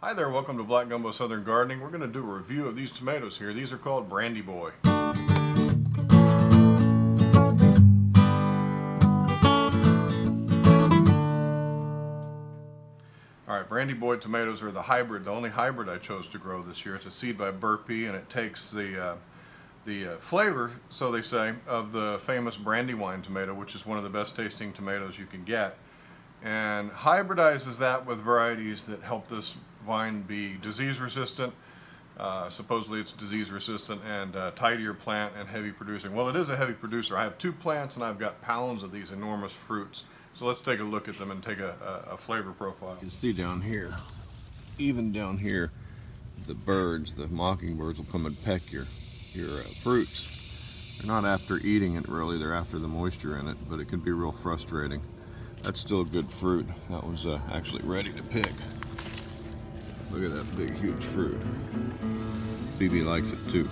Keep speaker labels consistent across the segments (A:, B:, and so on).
A: Hi there, welcome to Black Gumbo Southern Gardening. We're going to do a review of these tomatoes here. These are called Brandy Boy. Alright, Brandy Boy tomatoes are the hybrid, the only hybrid I chose to grow this year. It's a seed by Burpee, and it takes the flavor, so they say, of the famous Brandywine tomato, which is one of the best tasting tomatoes you can get, and hybridizes that with varieties that help this vine be disease resistant. Supposedly it's disease resistant and tidier plant and heavy producing. Well, it is a heavy producer. I have 2 plants and I've got pounds of these enormous fruits. So let's take a look at them and take a flavor profile. You can see down here, even down here, the birds, the mockingbirds will come and peck your fruits. They're not after eating it really, they're after the moisture in it, but it can be real frustrating. That's still good fruit. That was actually ready to pick. Look at that big, huge fruit. Phoebe likes it too.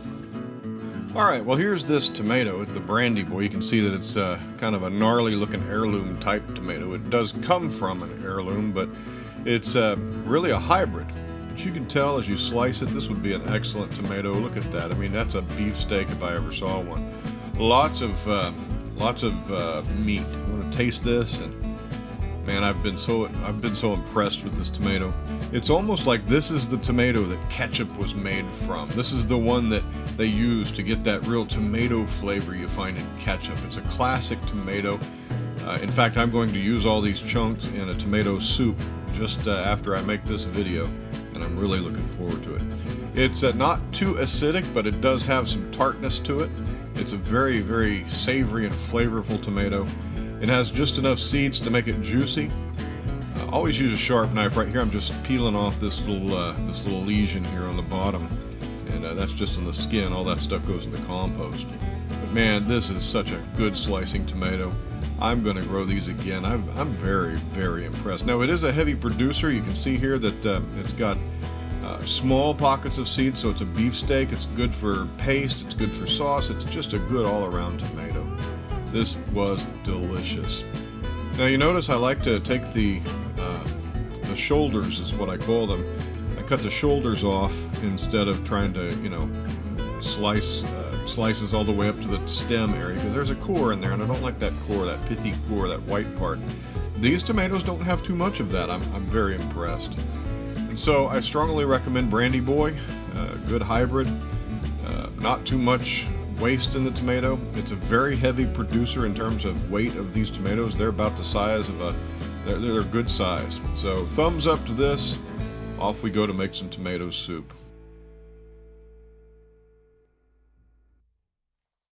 A: Alright, well here's this tomato, the Brandy Boy. You can see that it's kind of a gnarly looking heirloom type tomato. It does come from an heirloom, but it's really a hybrid. But you can tell as you slice it, this would be an excellent tomato. Look at that. I mean, that's a beefsteak if I ever saw one. Lots of meat. You want to taste this? And man, I've been so impressed with this tomato. It's almost like this is the tomato that ketchup was made from. This is the one that they use to get that real tomato flavor you find in ketchup. It's a classic tomato. In fact, I'm going to use all these chunks in a tomato soup just after I make this video, and I'm really looking forward to it. It's not too acidic, but it does have some tartness to it. It's a very, very savory and flavorful tomato. It has just enough seeds to make it juicy. Always use a sharp knife. Right here I'm just peeling off this little lesion here on the bottom, and that's just on the skin. All that stuff goes in the compost. But man, this is such a good slicing tomato. I'm going to grow these again. I'm very, very impressed. Now it is a heavy producer. You can see here that it's got small pockets of seeds, so it's a beefsteak. It's good for paste. It's good for sauce. It's just a good all-around tomato. This was delicious. Now you notice I like to take the shoulders, is what I call them. I cut the shoulders off instead of trying to, slices all the way up to the stem area, because there's a core in there, and I don't like that core, that pithy core, that white part. These tomatoes don't have too much of that. I'm very impressed. And so I strongly recommend Brandy Boy, good hybrid, not too much waste in the tomato. It's a very heavy producer in terms of weight of these tomatoes. They're about the size of they're good size. So thumbs up to this. Off we go to make some tomato soup.